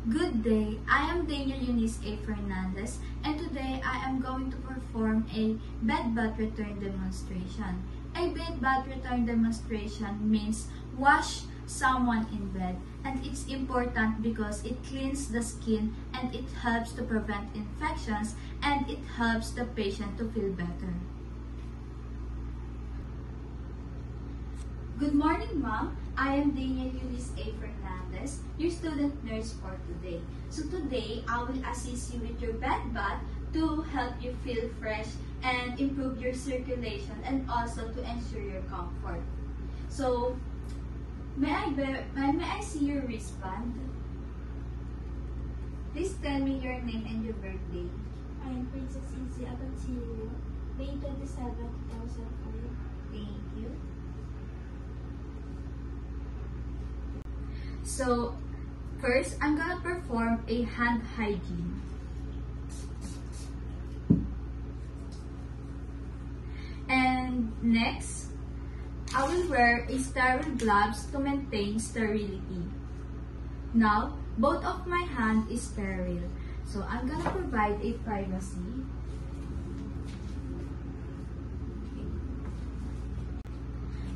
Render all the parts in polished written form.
Good day, I am Daniel Eunice A. Fernandez, and today I am going to perform a bed bath return demonstration. A bed bath return demonstration means wash someone in bed, and it's important because it cleans the skin and it helps to prevent infections and it helps the patient to feel better. Good morning, Mom. I am Daniel Eunice A. Fernandez, your student nurse for today. So today, I will assist you with your bed bath to help you feel fresh and improve your circulation and also to ensure your comfort. So, may I see your wristband? Please tell me your name and your birthday. I am Princess Izzy Abansilio, May 27, 2005. Thank you. So, first, I'm gonna perform a hand hygiene. And next, I will wear a sterile gloves to maintain sterility. Now, both of my hand is sterile. So, I'm gonna provide a privacy.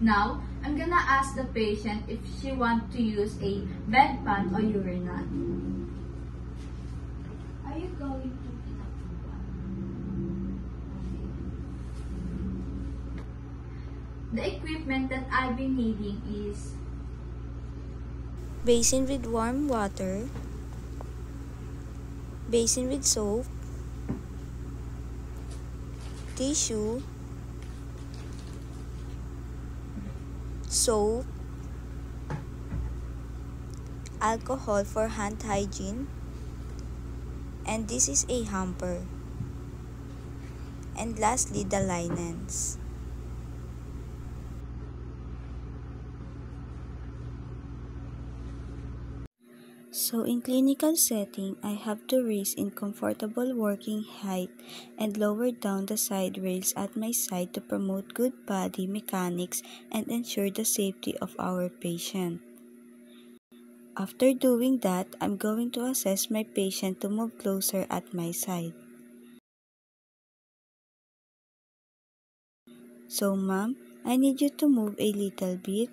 Now, I'm gonna ask the patient if she wants to use a bedpan or urinal. Are you going to pinapprove? Okay. The equipment that I've been needing is basin with warm water, basin with soap, tissue, soap, alcohol for hand hygiene, and this is a hamper, and lastly the linens. So in clinical setting, I have to raise in comfortable working height and lower down the side rails at my side to promote good body mechanics and ensure the safety of our patient. After doing that, I'm going to assess my patient to move closer at my side. So ma'am, I need you to move a little bit.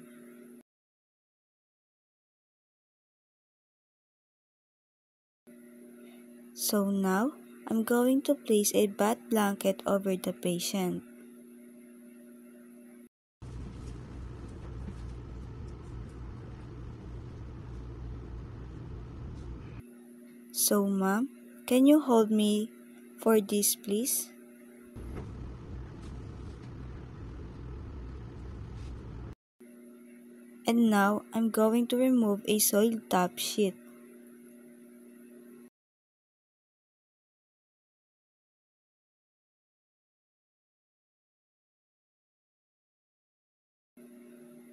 So now, I'm going to place a bath blanket over the patient. So ma'am, can you hold me for this please? And now, I'm going to remove a soiled top sheet.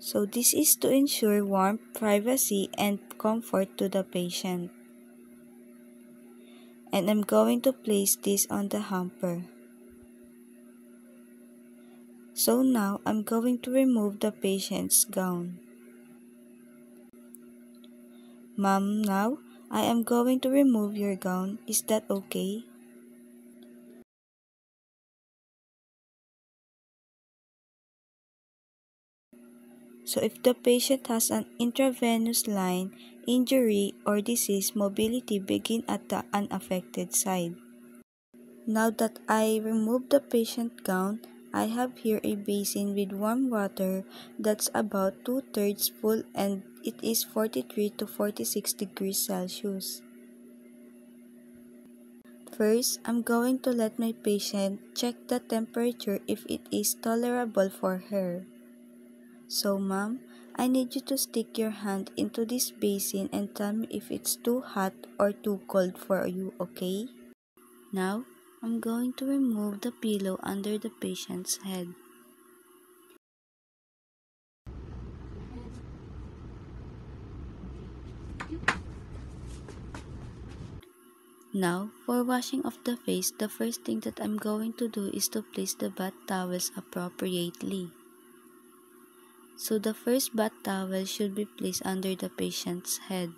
So this is to ensure warmth, privacy, and comfort to the patient. And I'm going to place this on the hamper. So now, I'm going to remove the patient's gown. Ma'am, now, I am going to remove your gown. Is that okay? So if the patient has an intravenous line, injury, or disease, mobility begin at the unaffected side. Now that I remove the patient gown, I have here a basin with warm water that's about 2/3 full and it is 43 to 46 degrees Celsius. First, I'm going to let my patient check the temperature if it is tolerable for her. So ma'am, I need you to stick your hand into this basin and tell me if it's too hot or too cold for you, okay? Now, I'm going to remove the pillow under the patient's head. Now, for washing of the face, the first thing that I'm going to do is to place the bath towels appropriately. So the first bath towel should be placed under the patient's head.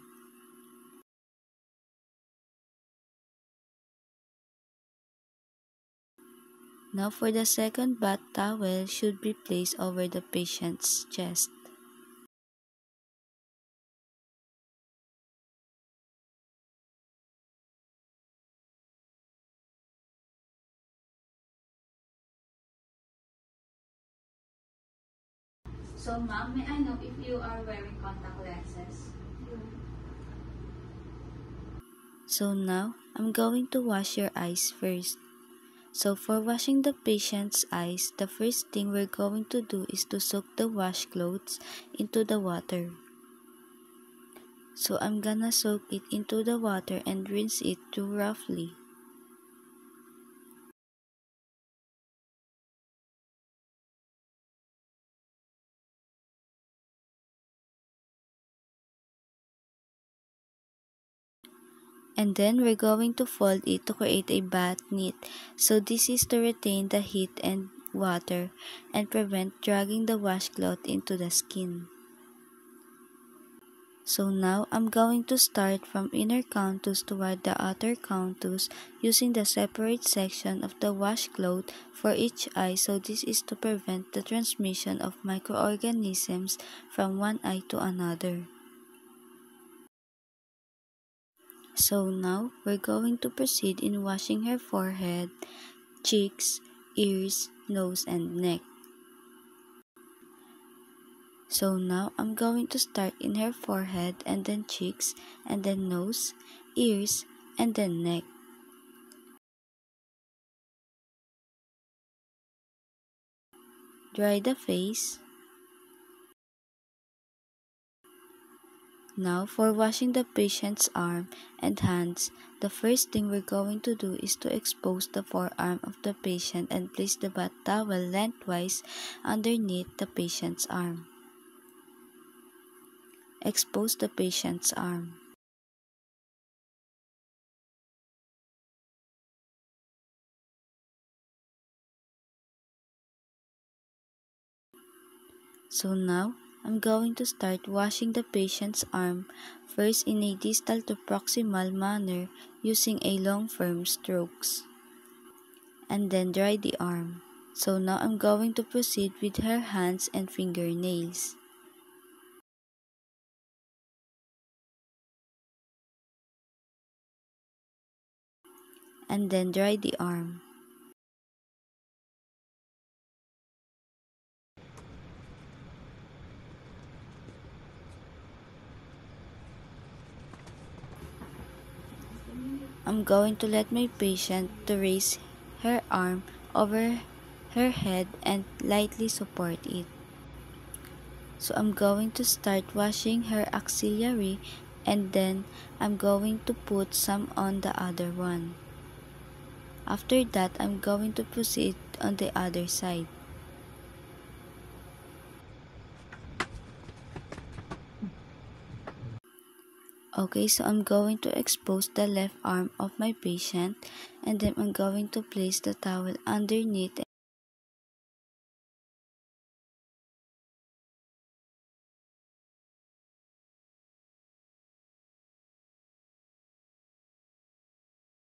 Now for the second bath towel should be placed over the patient's chest. So, ma'am, may I know if you are wearing contact lenses? So now, I'm going to wash your eyes first. So for washing the patient's eyes, the first thing we're going to do is to soak the washcloths into the water. So I'm gonna soak it into the water and rinse it through roughly. And then we're going to fold it to create a bath knit. So this is to retain the heat and water and prevent dragging the washcloth into the skin. So now I'm going to start from inner canthus toward the outer canthus using the separate section of the washcloth for each eye. So this is to prevent the transmission of microorganisms from one eye to another. So now we're going to proceed in washing her forehead, cheeks, ears, nose, and neck. So now I'm going to start in her forehead and then cheeks and then nose, ears, and then neck. Dry the face. Now for washing the patient's arm and hands, the first thing we're going to do is to expose the forearm of the patient and place the bath towel lengthwise underneath the patient's arm. Expose the patient's arm. So now, I'm going to start washing the patient's arm first in a distal to proximal manner using a long firm strokes. And then dry the arm. So now I'm going to proceed with her hands and fingernails. And then dry the arm. I'm going to let my patient to raise her arm over her head and lightly support it. So I'm going to start washing her axillary and then I'm going to put some on the other one. After that, I'm going to proceed on the other side. Okay, so I'm going to expose the left arm of my patient and then I'm going to place the towel underneath.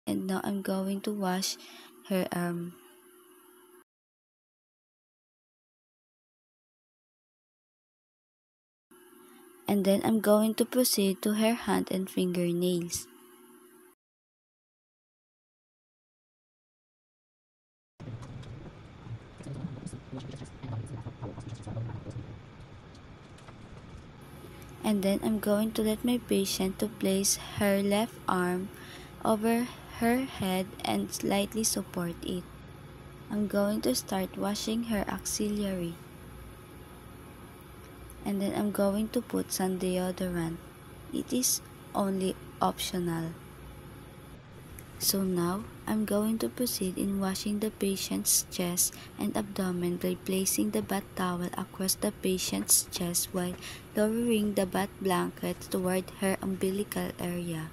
And now I'm going to wash her arm. And then I'm going to proceed to her hand and fingernails. And then I'm going to let my patient to place her left arm over her head and slightly support it. I'm going to start washing her axillary. And then I'm going to put some deodorant. It is only optional. So now, I'm going to proceed in washing the patient's chest and abdomen by placing the bath towel across the patient's chest while lowering the bath blanket toward her umbilical area.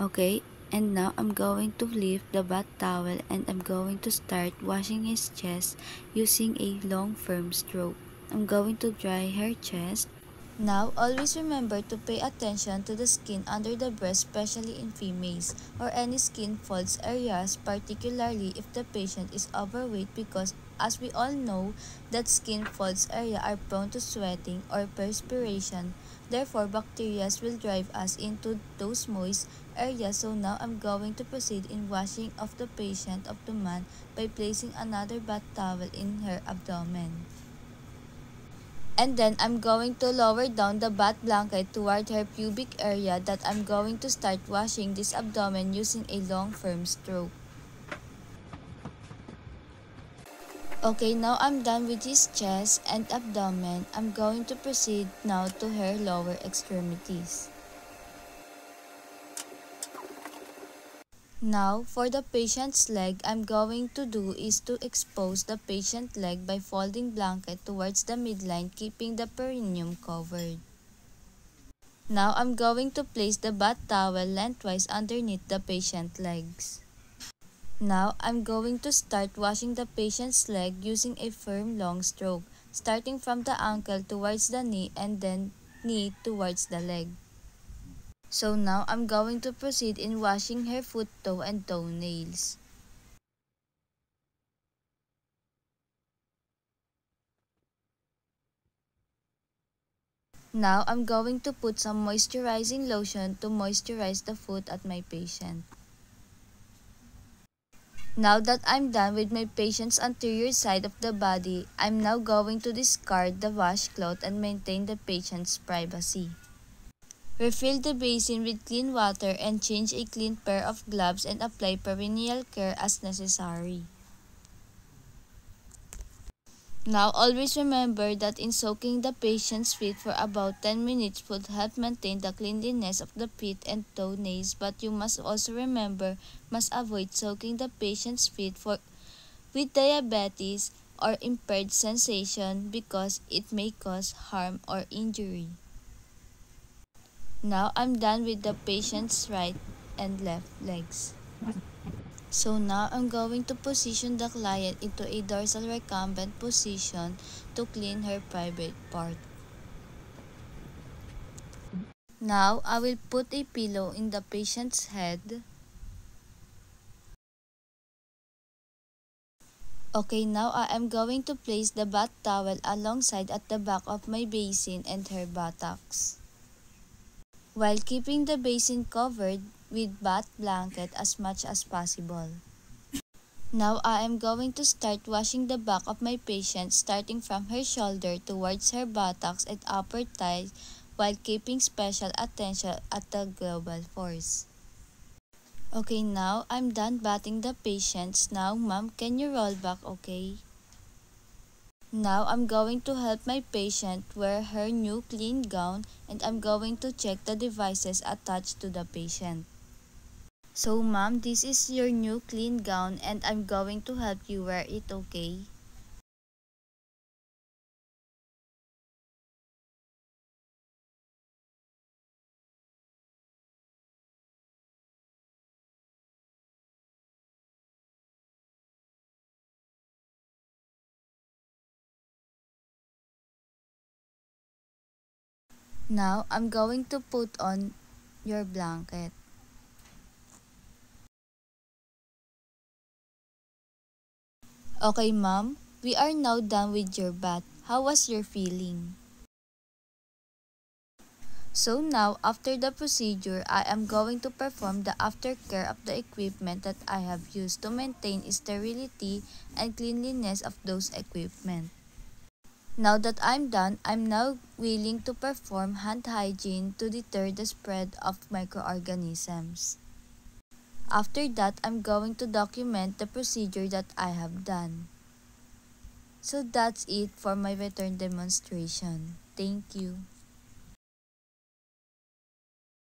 Okay, and now I'm going to lift the bath towel and I'm going to start washing his chest using a long firm stroke. I'm going to dry her chest. Now, always remember to pay attention to the skin under the breast, especially in females, or any skin folds areas, particularly if the patient is overweight, because as we all know that skin folds area are prone to sweating or perspiration. Therefore, bacteria will drive us into those moist areas. So now I'm going to proceed in washing of the patient of the man by placing another bath towel in her abdomen. And then I'm going to lower down the bath blanket toward her pubic area, that I'm going to start washing this abdomen using a long firm stroke. Okay, now I'm done with his chest and abdomen. I'm going to proceed now to her lower extremities. Now, for the patient's leg, I'm going to do is to expose the patient leg by folding blanket towards the midline, keeping the perineum covered. Now, I'm going to place the bath towel lengthwise underneath the patient's legs. Now, I'm going to start washing the patient's leg using a firm long stroke, starting from the ankle towards the knee and then knee towards the leg. So now, I'm going to proceed in washing her foot, toe, and toenails. Now, I'm going to put some moisturizing lotion to moisturize the foot at my patient. Now that I'm done with my patient's anterior side of the body, I'm now going to discard the washcloth and maintain the patient's privacy. Refill the basin with clean water and change a clean pair of gloves and apply perineal care as necessary. Now, always remember that in soaking the patient's feet for about 10 minutes would help maintain the cleanliness of the feet and toenails, but you must also remember, must avoid soaking the patient's feet with diabetes or impaired sensation, because it may cause harm or injury. Now, I'm done with the patient's right and left legs. So now, I'm going to position the client into a dorsal recumbent position to clean her private part. Now, I will put a pillow in the patient's head. Okay, now I am going to place the bath towel alongside at the back of my basin and her buttocks, while keeping the basin covered with bath blanket as much as possible. Now I am going to start washing the back of my patient, starting from her shoulder towards her buttocks and upper thighs, while keeping special attention at the global force. Okay, now I'm done bathing the patients. Now, ma'am, can you roll back, okay? Now, I'm going to help my patient wear her new clean gown, and I'm going to check the devices attached to the patient. So, ma'am, this is your new clean gown, and I'm going to help you wear it, okay? Now, I'm going to put on your blanket. Okay, ma'am, we are now done with your bath. How was your feeling? So now, after the procedure, I am going to perform the aftercare of the equipment that I have used to maintain sterility and cleanliness of those equipment. Now that I'm done, I'm now willing to perform hand hygiene to deter the spread of microorganisms. After that, I'm going to document the procedure that I have done. So that's it for my return demonstration. Thank you.